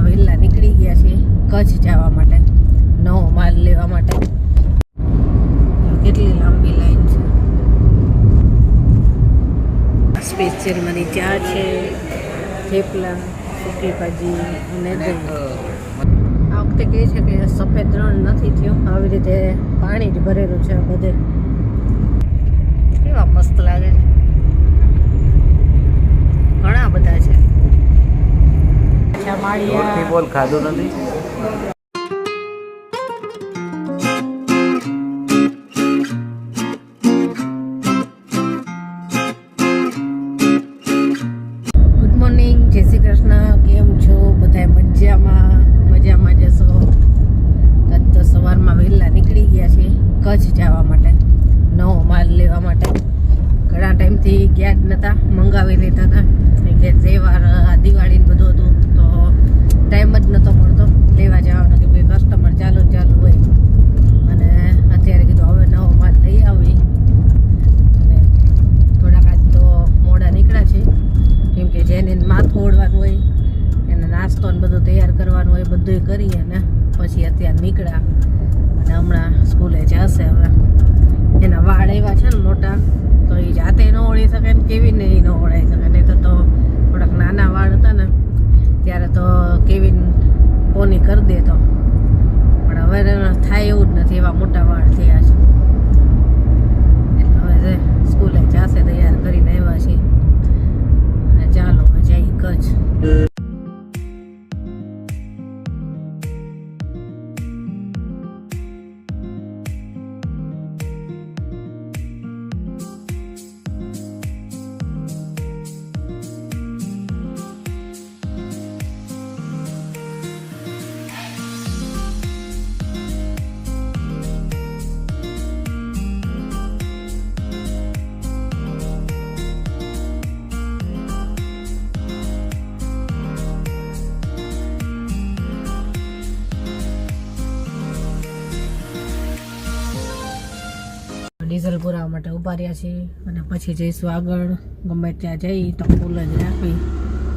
વહેલા નીકળી ગયા છીએ કચ્છ જવા માટે, નવો માલ લેવા માટે. કેટલી લાંબી લાઈન છે. સ્પેશિયલ મારી ચા છે, થેપલા, સૂકી ભાજી અને દહીં. આ વખતે કહે છે કે સફેદ રણ નથી થયું, આવી રીતે પાણી જ ભરેલું છે બધે. કેવા મસ્ત લાગે છે, ઘણા બધા છે. બોલ ખાધું નથી. ગુડ મોર્નિંગ, જય શ્રી કૃષ્ણ. કેમ છો બધા? મજામાં જશો. આજ તો સવારમાં વહેલા નીકળી ગયા છે કચ્છ જવા માટે, નવો માલ લેવા માટે. ઘણા ટાઈમથી ગયા જ નહોતા, મંગાવી લેતા હતા કે તહેવાર દિવાળી બધું હતું તો ટાઈમ જ નહોતો મળતો લેવા જવાનો, કે ભાઈ કસ્ટમર ચાલુ હોય. અને અત્યારે કીધું હવે નવો માલ લઈ આવી. અને થોડાક આજ તો મોડા નીકળ્યા છે, કેમ કે જેને માથું ઓળવાનું હોય એને નાસ્તો ને બધું તૈયાર કરવાનું હોય, બધું કરીએ ને પછી અત્યારે નીકળ્યા. અને હમણાં સ્કૂલે જશે. હવે એના વાળ એવા છે ને મોટા, તો એ જાતે ન ઓળી શકે ને કેવીને એ ન ઓળાઈ શકે. નહીં તો થોડાક નાના વાળ હતા ને ત્યારે તો કેવીન પોની કરી દેતો, પણ હવે થાય એવું જ નથી, એવા મોટા વાળ થયા છે. એટલે હવે સ્કૂલે જશે, તૈયાર કરીને આવ્યા છીએ. અને ચાલો જઈ કચ્છ. ડીઝલ પુરાવા માટે ઉભા રહ્યા છીએ અને પછી જઈશું આગળ. ગમે ત્યાં જઈ તો ફૂલ જ રાખવી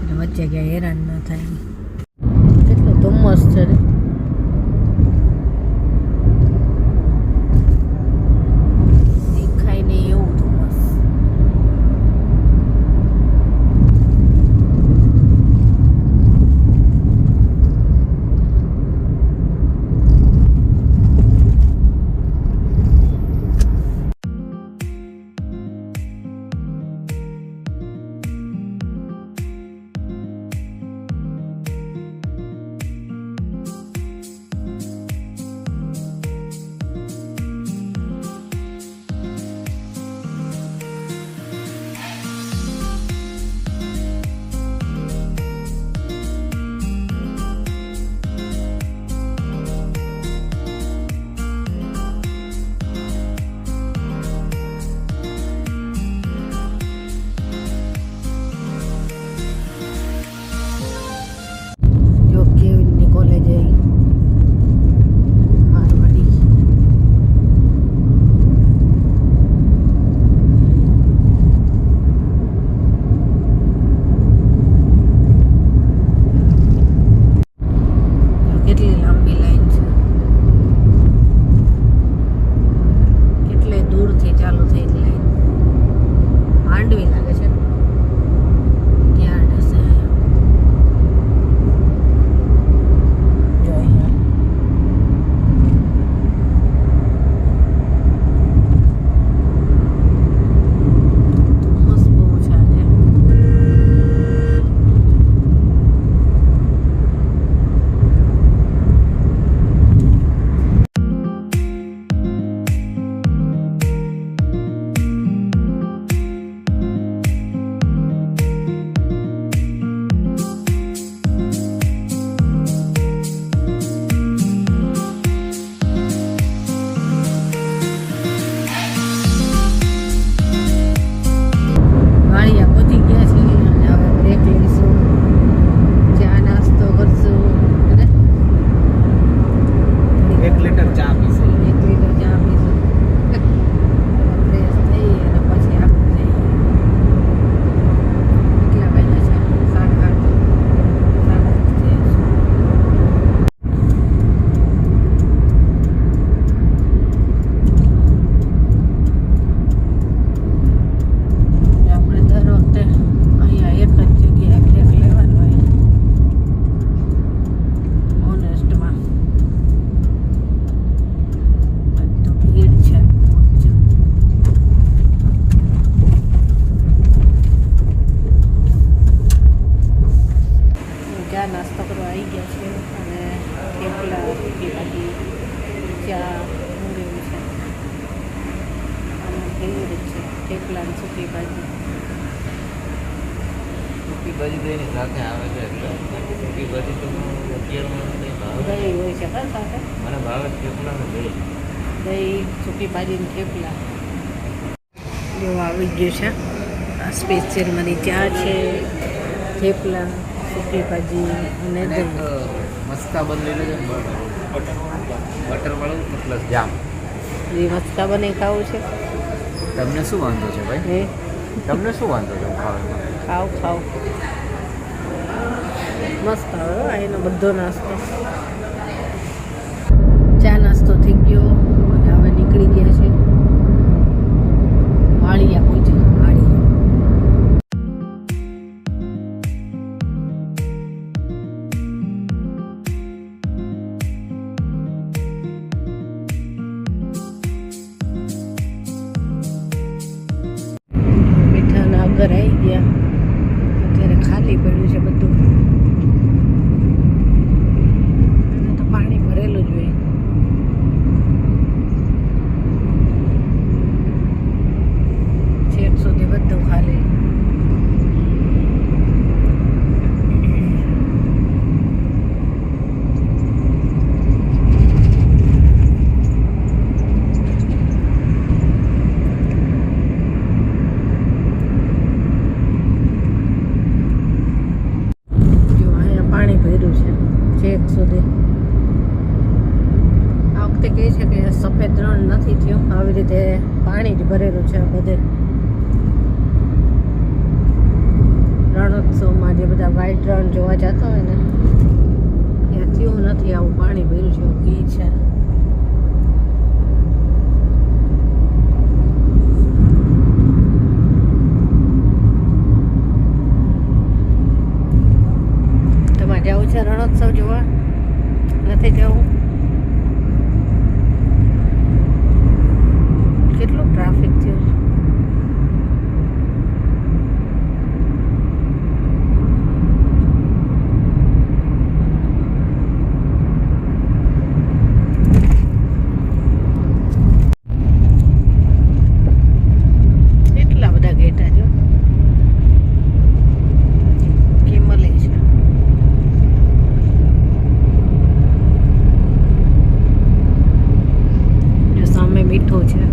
એટલે વચ્ચે ક્યાંય હેરાન ન થાય. કેટલું ધુમ્મસ છે ને. દેખાય નહીં એવું ધુમ્મસ. ચા નાસ્તો કરવા આવી ગયા છે અને થેપલા સૂકી ભાજી ચા મંગાવ્યું છે અને ફેવરેટ છે થેપલા અને સૂકી ભાજી. સૂકી ભાજી તો એની સાથે આવે છે એટલે સૂકી ભાજી તો અત્યારમાં નહીં ભાવે. દહીં હોય છે હા સાથે મને ભાવે થેપલા ને દહીં. દહીં સૂકી ભાજી ને થેપલા જો આવી ગયું છે. આ સ્પેશિયલ મારી ચા છે, થેપલા, સૂકી ભાજી અને દહીં. મસ્કા બન લઈ લેજો ને બટર વાળું પ્લસ જામ. એ મસ્કા બને ખાવું છે તમને શું વાંધો છે ભાઈ? હે તમને શું વાંધો છે ખાવામાં? ખાવ ખાવ મસ્ત આવે હો એનો બધો નાસ્તો. ચા નાસ્તો થઈ ગયો અને હવે નીકળી ગયા છે વાળિયા પહોંચ્યા વાળિયા. મીઠાના આગળ આવી ગયા અત્યારે ખાલી પડ્યું છે બધું. તો પાણી ભરેલું જ હોય. છેક સુધી બધું ખાલી. જો અહીંયા પાણી ભર્યું છે છેક સુધી. આ વખતે કહે છે કે સફેદ રણ નથી થયું, આવી રીતે પાણી જ ભરેલું છે બધે. રણોત્સવમાં જે બધા વ્હાઈટ રણ જોવા જતા હોય ને ત્યાં થયું નથી, આવું પાણી ભર્યું છે એવું કહે છે. તમારે જવું છે રણોત્સવ જોવા? નથી જવું? કેટલું ટ્રાફિક થયું છે. કેટલા બધા ઘેટા જો કિમલે છે. જો સામે મીઠો છે.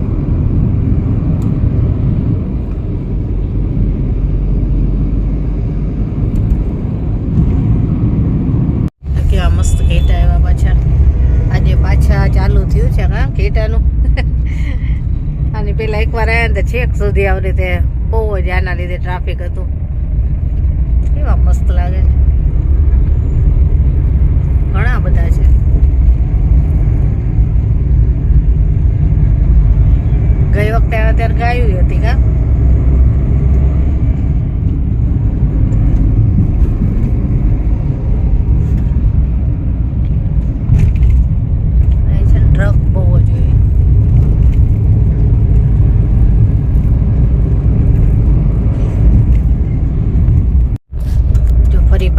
કેવા મસ્ત ઘેટા એવા પાછા. આજે પાછા ચાલુ થયું છે હા ઘેટાનું. અને પેલા એકવાર આવ્યા ને તો છેક સુધી આવી રીતે બહુ જ આના લીધે ટ્રાફિક હતું. કેવા મસ્ત લાગે છે. ઘણા બધા છે. ગઈ વખતે આવ્યા ત્યારે ગાયું હતી કા. અહીં છે ને ટ્રક બહુ જ હોય. જો ફરી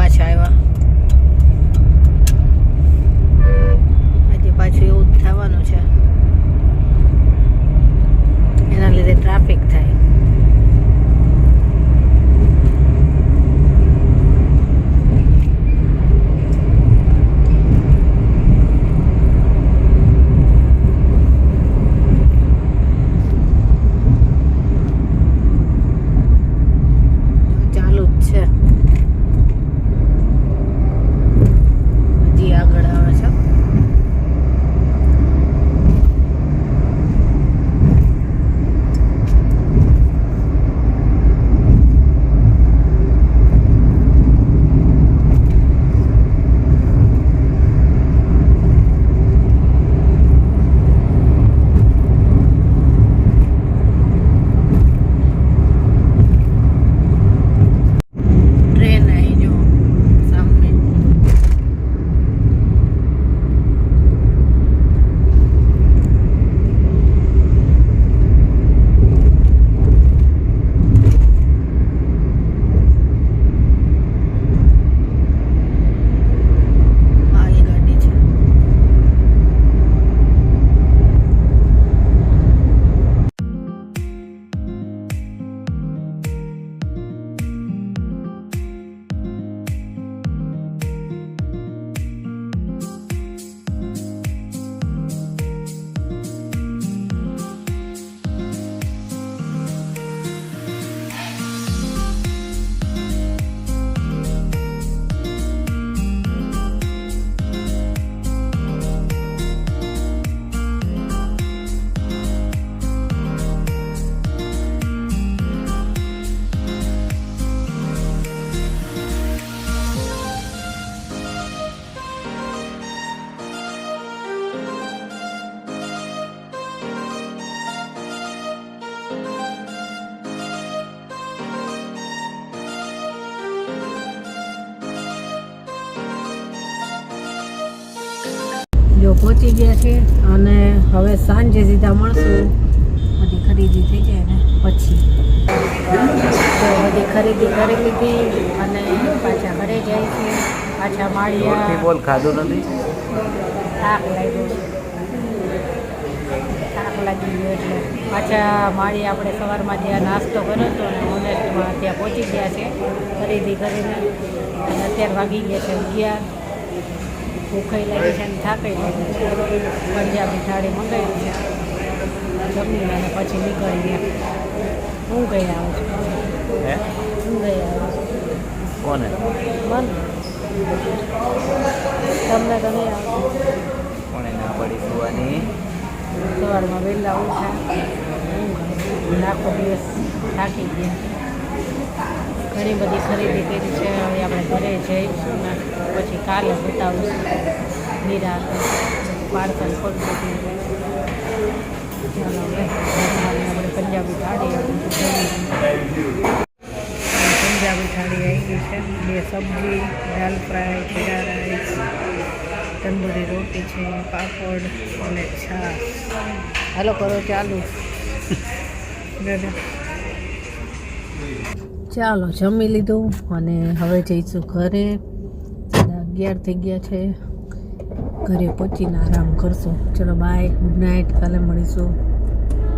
પહોંચી ગયા છે અને હવે સાંજે સીધા મળશું. બધી ખરીદી થઈ જાય ને પછી તો બધી ખરીદી કરી લીધી અને પાછા ઘરે જાય છે. પાછા માળિયા બોલ ખાધું નથી. થાક લાગી ગયો એટલે પાછા માળીએ આપણે સવારમાં જ્યાં નાસ્તો કર્યો હતો ને ઓનેસ્ટમાં ત્યાં પહોંચી ગયા છે ખરીદી કરીને. અને અત્યારે વાગી ગયા છે 11. ભૂખાઈ લાગી છે અને થાકાઈ લાગી છે. પંજાબી થાળી મંગાવી છે, જમી અને પછી નીકળી ગયા. હું ગઈ આવું છું. હે હું ગઈ આવું છું. કોને મન તમને તો નહીં આવતું. કોને ના પડી સુવાની? સવારમાં વહેલા ઉઠ્યા, આખો દિવસ થાકી ગયા. ઘણી બધી ખરીદી કરી છે. હવે આપણે ઘરે જઈશું ને પછી કાલે બતાવીશું મીરા પાર્સલ ખોલતું. ચાલો હવે આપણે પંજાબી થાળી પંજાબી થાળી આવી ગઈ છે. 2 સબ્જી, દાલ ફ્રાય, જીરા રાઈસ, તંદૂરી રોટી છે, પાપડ અને છાશ. હાલો કરો ચાલુ. ચાલો જમી લીધું અને હવે જઈશું ઘરે. 11 થઈ ગયા છે. ઘરે પહોંચીને આરામ કરશું. ચલો બાય, ગુડ નાઇટ. કાલે મળીશું.